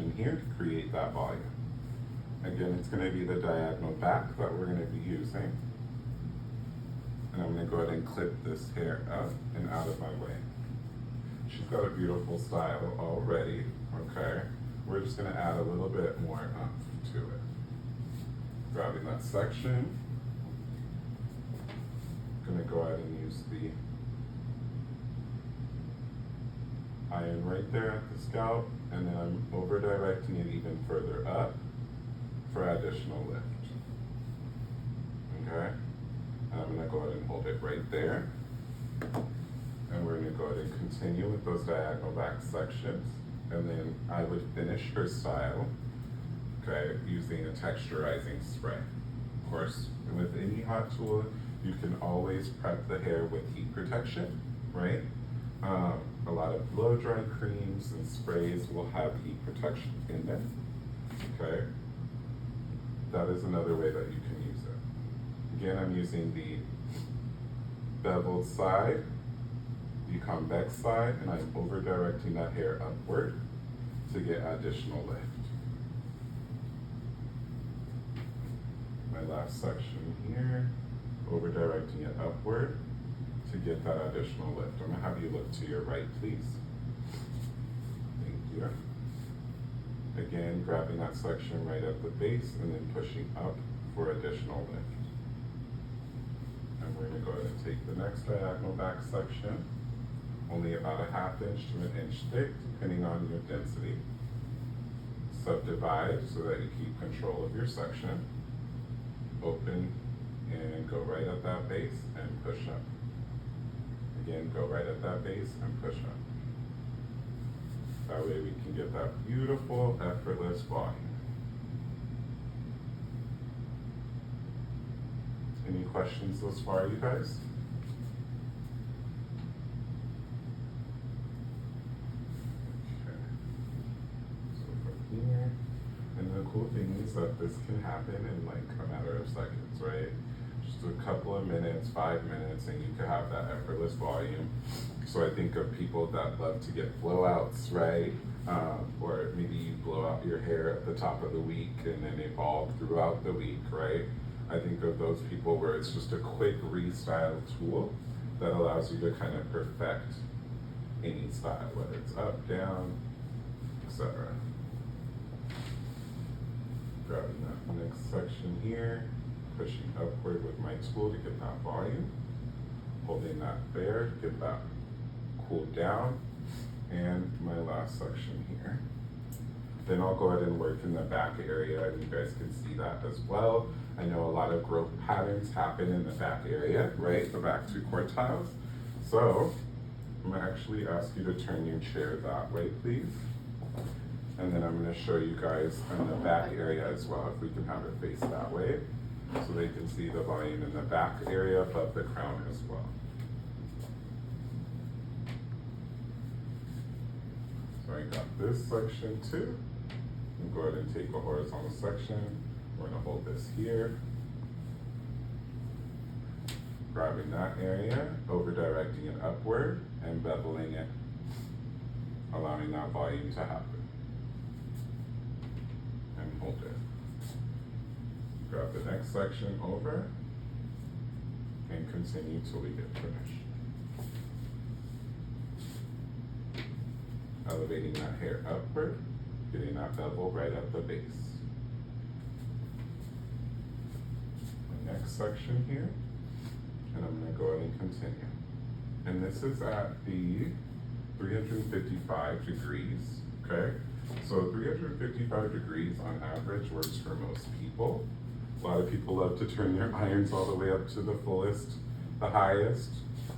section here to create that volume. Again, it's going to be the diagonal back that we're going to be using. And I'm going to go ahead and clip this hair up and out of my way. She's got a beautiful style already, okay? We're just going to add a little bit more to it. Grabbing that section. Going to go ahead and use the iron right there at the scalp, and then I'm over directing it even further up for additional lift. Okay? And I'm going to go ahead and hold it right there. And we're going to go ahead and continue with those diagonal back sections. And then I would finish her style, okay, using a texturizing spray. Of course, with any hot tool, you can always prep the hair with heat protection, right? A lot of blow dry creams and sprays will have heat protection in them, okay? That is another way that you can use it. Again, I'm using the beveled side, the convex side, and I'm over directing that hair upward to get additional lift. My last section here, over directing it upward to get that additional lift. I'm gonna have you look to your right, please. Thank you. Again, grabbing that section right at the base and then pushing up for additional lift. And we're gonna go ahead and take the next diagonal back section, only about a 1/2 inch to 1 inch thick, depending on your density. Subdivide so that you keep control of your section. Open and go right at that base and push up. Again, go right at that base and push up. That way we can get that beautiful, effortless volume. Any questions thus far, you guys? Okay. So from here, and the cool thing is that this can happen in like a matter of seconds, right? Just a couple of minutes, 5 minutes, and you can have that effortless volume. So I think of people that love to get blowouts, right? Or maybe you blow out your hair at the top of the week and then evolve throughout the week, right? I think of those people where it's just a quick restyle tool that allows you to kind of perfect any style, whether it's up, down, etc. Grabbing that next section here, pushing upward with my tool to get that volume, holding that there to get that cooled down, and my last section here. Then I'll go ahead and work in the back area, and you guys can see that as well. I know a lot of growth patterns happen in the back area, right? The back 2 quartiles. So I'm gonna actually ask you to turn your chair that way, please. And then I'm gonna show you guys in the back area as well, if we can have it face that way, so they can see the volume in the back area above the crown as well. So I got this section too. And go ahead and take a horizontal section. We're gonna hold this here. Grabbing that area, over directing it upward and beveling it, allowing that volume to happen. And hold it. Grab the next section over and continue till we get finished. Elevating that hair upward, getting that bevel right at the base. The next section here, and I'm gonna go ahead and continue. And this is at the 355 degrees, okay? So 355 degrees on average works for most people. A lot of people love to turn their irons all the way up to the fullest, the highest,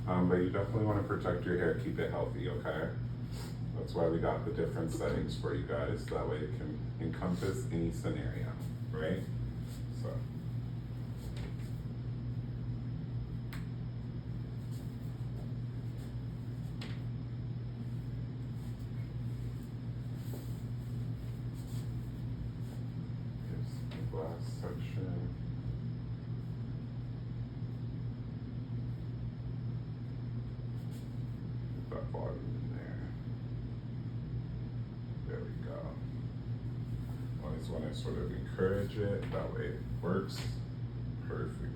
but you definitely wanna protect your hair, keep it healthy, okay? That's why we got the different settings for you guys. That way it can encompass any scenario, right? So. Here's the last section. Get that volume in there. There we go. always want to sort of encourage it, that way it works perfectly.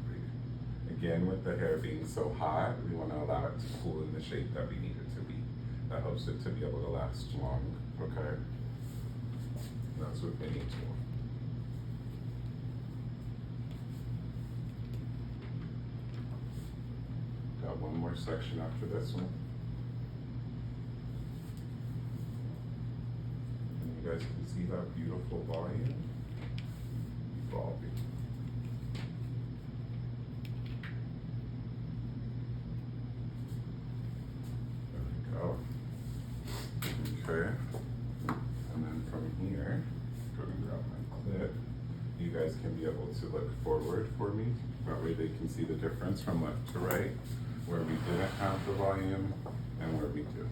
Again, with the hair being so hot, we want to allow it to cool in the shape that we need it to be. That helps it to be able to last long, okay? That's with any tool. Got one more section after this one. And you guys can see that beautiful volume evolving. Okay, and then from here, go and grab my clip. You guys can be able to look forward for me. That way they can see the difference from left to right, where we didn't have the volume and where we do.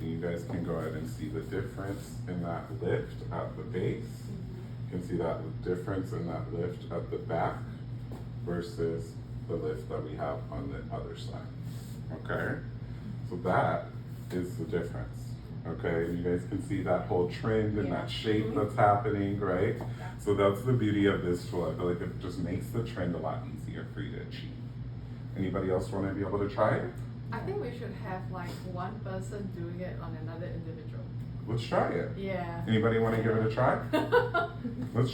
And you guys can go ahead and see the difference in that lift at the base. You can see that difference in that lift at the back versus the lift that we have on the other side. Okay, so that is the difference. Okay, you guys can see that whole trend and that shape that's happening, right? So that's the beauty of this tool. I feel like it just makes the trend a lot easier for you to achieve. Anybody else want to be able to try it? I think we should have like one person doing it on another individual. Let's try it. Yeah. Anybody want to give it a try? Let's